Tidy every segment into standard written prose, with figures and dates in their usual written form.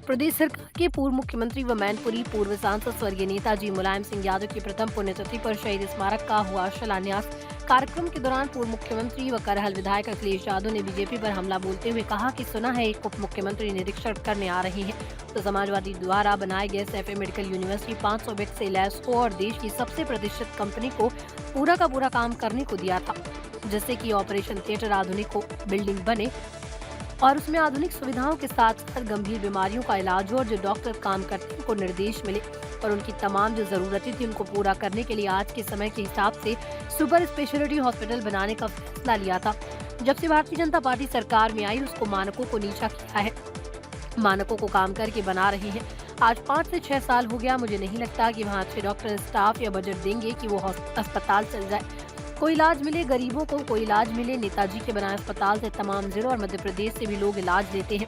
प्रदेश सरकार के पूर्व मुख्यमंत्री व मैनपुरी पूर्व सांसद स्वर्गीय नेताजी मुलायम सिंह यादव की प्रथम पुण्यतिथि पर शहीद स्मारक का हुआ शिलान्यास। कार्यक्रम के दौरान पूर्व मुख्यमंत्री व करहल विधायक अखिलेश यादव ने बीजेपी पर हमला बोलते हुए कहा कि सुना है एक उप मुख्यमंत्री निरीक्षण करने आ रहे हैं तो समाजवादी द्वारा बनाए गए सैफई मेडिकल यूनिवर्सिटी 500 बेड से लैस को और देश की सबसे प्रतिष्ठित कंपनी को पूरा का पूरा काम करने को दिया था, जिससे कि ऑपरेशन थिएटर आधुनिक हो, बिल्डिंग बने और उसमें आधुनिक सुविधाओं के साथ साथ गंभीर बीमारियों का इलाज हो और जो डॉक्टर काम करते हैं उनको निर्देश मिले और उनकी तमाम जो जरूरतें थी उनको पूरा करने के लिए आज के समय के हिसाब से सुपर स्पेशलिटी हॉस्पिटल बनाने का फैसला लिया था। जब से भारतीय जनता पार्टी सरकार में आई उसको मानकों को नीचा किया है, मानकों को काम करके बना रहे हैं। आज 5 से 6 साल हो गया, मुझे नहीं लगता कि वहाँ अच्छे डॉक्टर स्टाफ या बजट देंगे कि वो अस्पताल चल जाए, कोई इलाज मिले, गरीबों को कोई इलाज मिले। नेताजी के बनाए अस्पताल से तमाम जिलों और मध्य प्रदेश से भी लोग इलाज लेते हैं।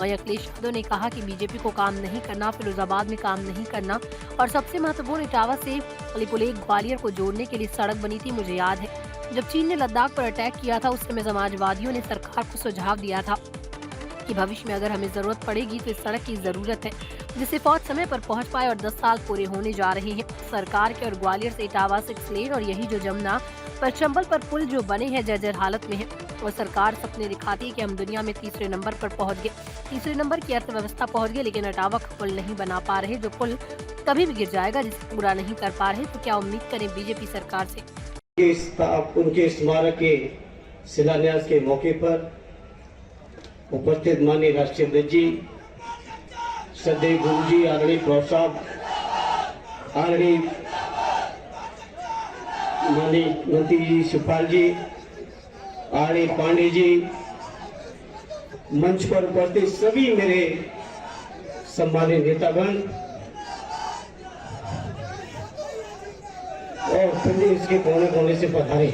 वहीं अखिलेश यादव ने कहा कि बीजेपी को काम नहीं करना, फिरोजाबाद में काम नहीं करना और सबसे महत्वपूर्ण इटावा से अलीपुलेख ग्वालियर को जोड़ने के लिए सड़क बनी थी। मुझे याद है जब चीन ने लद्दाख पर अटैक किया था उस समय समाजवादियों ने सरकार को सुझाव दिया था कि भविष्य में अगर हमें जरूरत पड़ेगी तो इस सड़क की जरूरत है जिससे फौज समय पर पहुंच पाए और 10 साल पूरे होने जा रहे हैं सरकार के। और ग्वालियर से इटावा 6 लेन और यही जो जमुना पर चंबल पर पुल जो बने हैं जर्जर हालत में है और सरकार सपने दिखाती है कि हम दुनिया में तीसरे नंबर पर पहुंच गए, तीसरे नंबर की अर्थव्यवस्था पहुंच गए, लेकिन इटावा का पुल नहीं बना पा रहे। जो पुल कभी भी गिर जाएगा, जिसे पूरा नहीं कर पा रहे, तो क्या उम्मीद करें बीजेपी सरकार से। उनके स्मारक के शिलान्यास के मौके पर उपस्थित माननीय राष्ट्रीय अध्यक्ष जी, श्रद्धेय गुरु जी, आदरणीय प्रौढ़ साहब, आदरणीय माननीय मंत्री जी शिवपाल जी, आदरणीय पांडे जी, मंच पर उपस्थित सभी मेरे सम्मानित नेतागण और प्रदेश के कोने कोने से पधारे।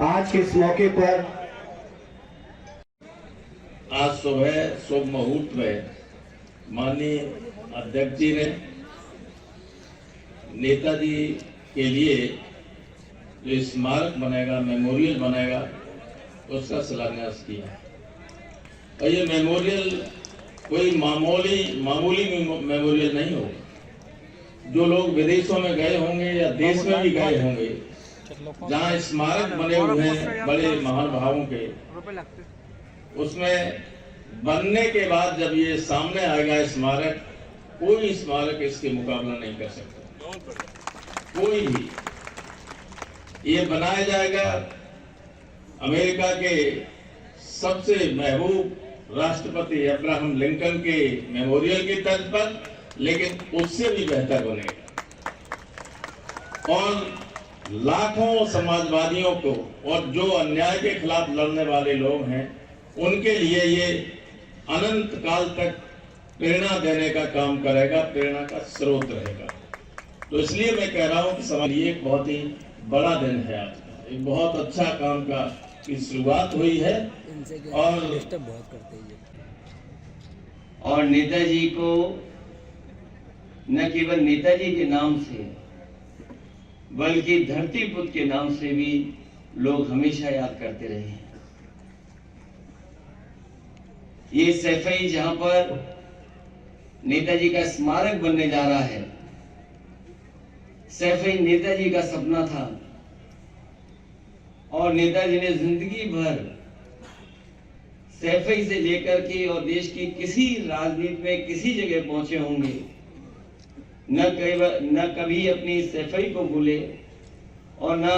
आज के इस मौके पर आज सुबह शुभ मुहूर्त में माननीय अध्यक्ष जी ने नेताजी के लिए जो स्मारक बनेगा, मेमोरियल बनेगा, उसका शिलान्यास किया। और ये मेमोरियल कोई मामूली मेमोरियल नहीं होगा। जो लोग विदेशों में गए होंगे या देश में भी गए होंगे, जहाँ स्मारक बने हुए हैं बड़े महानुभावों के, उसमें बनने के बाद जब ये सामने आएगा स्मारक, कोई स्मारक इसके मुकाबला नहीं कर सकता, कोई भी। ये बनाया जाएगा अमेरिका के सबसे महबूब राष्ट्रपति अब्राहम लिंकन के मेमोरियल की तर्ज पर, लेकिन उससे भी बेहतर बनेगा और लाखों समाजवादियों को और जो अन्याय के खिलाफ लड़ने वाले लोग हैं उनके लिए ये अनंत काल तक प्रेरणा देने का काम करेगा, प्रेरणा का स्रोत रहेगा। तो इसलिए मैं कह रहा हूं कि समाज ये एक बहुत ही बड़ा दिन है आज का, एक बहुत अच्छा काम का की शुरुआत हुई है। और नेताजी को न केवल नेताजी के नाम से बल्कि धरती पुत्र के नाम से भी लोग हमेशा याद करते रहे हैं। ये सैफई जहां पर नेताजी का स्मारक बनने जा रहा है, सैफई नेताजी का सपना था और नेताजी ने जिंदगी भर सैफई से लेकर के और देश की किसी राजनीति में किसी जगह पहुंचे होंगे, न कभी अपनी सैफई को भूले और न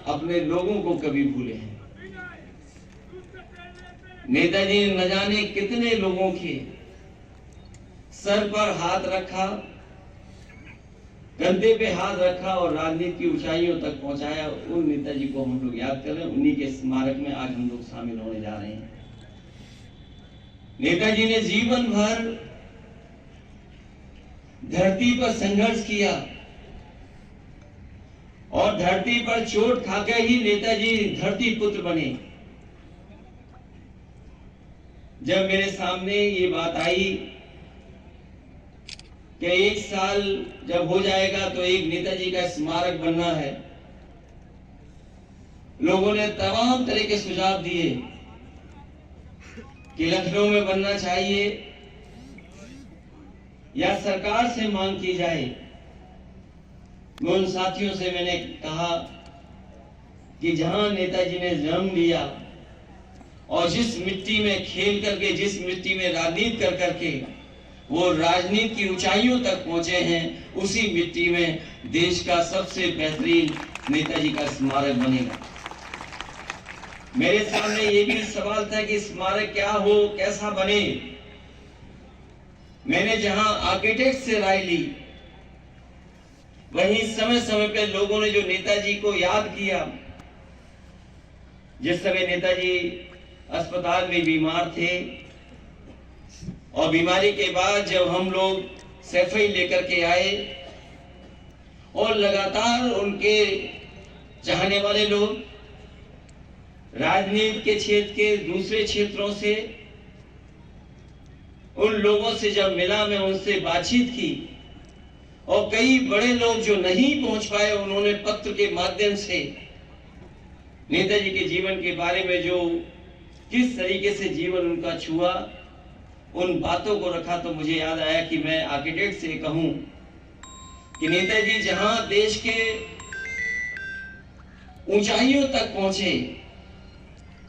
अपने लोगों को कभी भूले हैं। नेताजी ने न जाने कितने लोगों के सर पर हाथ रखा, कंधे पे हाथ रखा और राजनीति की ऊंचाइयों तक पहुंचाया। उन नेताजी को हम लोग याद कर रहे हैं, उन्हीं के स्मारक में आज हम लोग शामिल होने जा रहे हैं। नेताजी ने जीवन भर धरती पर संघर्ष किया और धरती पर चोट खाकर ही नेताजी धरती पुत्र बने। जब मेरे सामने ये बात आई कि 1 साल जब हो जाएगा तो एक नेताजी का स्मारक बनना है, लोगों ने तमाम तरह के सुझाव दिए कि लखनऊ में बनना चाहिए या सरकार से मांग की जाए। मैं उन साथियों से मैंने कहा कि जहां नेताजी ने जन्म लिया और जिस मिट्टी में खेल करके, जिस मिट्टी में राजनीति कर करके वो राजनीति की ऊंचाइयों तक पहुंचे हैं, उसी मिट्टी में देश का सबसे बेहतरीन नेताजी का स्मारक बनेगा। मेरे सामने ये भी सवाल था कि स्मारक क्या हो, कैसा बने। मैंने जहां आर्किटेक्ट से राय ली, वहीं समय समय पे लोगों ने जो नेताजी को याद किया, जिस समय नेताजी अस्पताल में बीमार थे और बीमारी के बाद जब हम लोग सैफई लेकर के आए और लगातार उनके चाहने वाले लोग राजनीति के क्षेत्र के दूसरे क्षेत्रों से, उन लोगों से जब मिला, मैं उनसे बातचीत की और कई बड़े लोग जो नहीं पहुंच पाए, उन्होंने पत्र के माध्यम से नेताजी के जीवन के बारे में, जो किस तरीके से जीवन उनका छुआ, उन बातों को रखा। तो मुझे याद आया कि मैं आर्किटेक्ट से कहूं कि नेताजी जहां देश के ऊंचाइयों तक पहुंचे,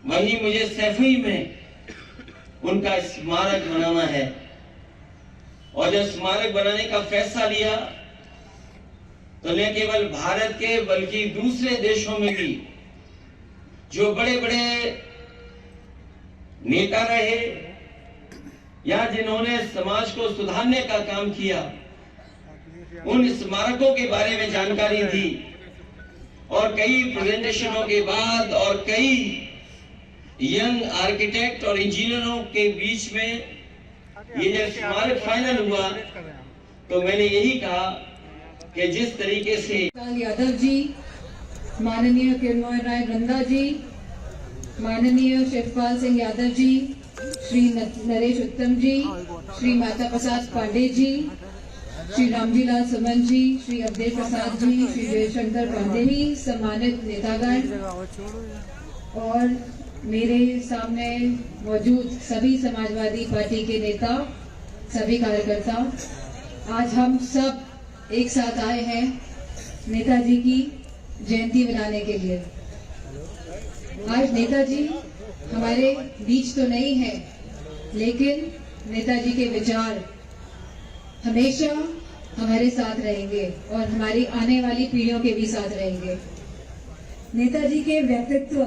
वहीं मुझे सैफई में उनका स्मारक बनाना है। और जब स्मारक बनाने का फैसला लिया तो न केवल भारत के बल्कि दूसरे देशों में भी जो बड़े बड़े नेता रहे या जिन्होंने समाज को सुधारने का काम किया, उन स्मारकों के बारे में जानकारी दी। और कई प्रेजेंटेशनों के बाद और कई यंग आर्किटेक्ट और इंजीनियरों के बीच में ये जब स्मारक फाइनल हुआ तो मैंने यही कहा कि जिस तरीके से यादव जी, माननीय किरणमोहन राय वृंदा जी, माननीय शिवपाल सिंह यादव जी, श्री नरेश उत्तम जी, श्री माता प्रसाद पांडे जी, श्री रामजी लाल सुमन जी, श्री अवधेश प्रसाद जी, श्री जयशंकर पांडे जी, सम्मानित नेतागण और मेरे सामने मौजूद सभी समाजवादी पार्टी के नेता, सभी कार्यकर्ता, आज हम सब एक साथ आए हैं नेताजी की जयंती मनाने के लिए। आज नेताजी हमारे बीच तो नहीं है, लेकिन नेताजी के विचार हमेशा हमारे साथ रहेंगे और हमारी आने वाली पीढ़ियों के भी साथ रहेंगे। नेताजी के व्यक्तित्व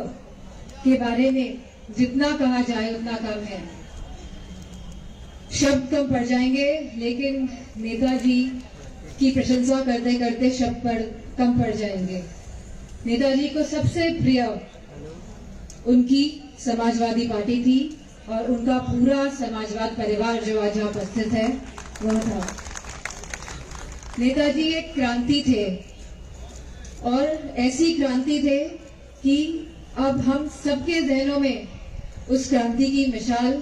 के बारे में जितना कहा जाए उतना कम है, शब्द कम पड़ जाएंगे, लेकिन नेताजी की प्रशंसा करते करते शब्द कम पड़ जाएंगे। नेताजी को सबसे प्रिय उनकी समाजवादी पार्टी थी और उनका पूरा समाजवाद परिवार जो आज यहाँ उपस्थित है वह था। नेताजी एक क्रांति थे और ऐसी क्रांति थे कि अब हम सबके जहनों में उस क्रांति की मिसाल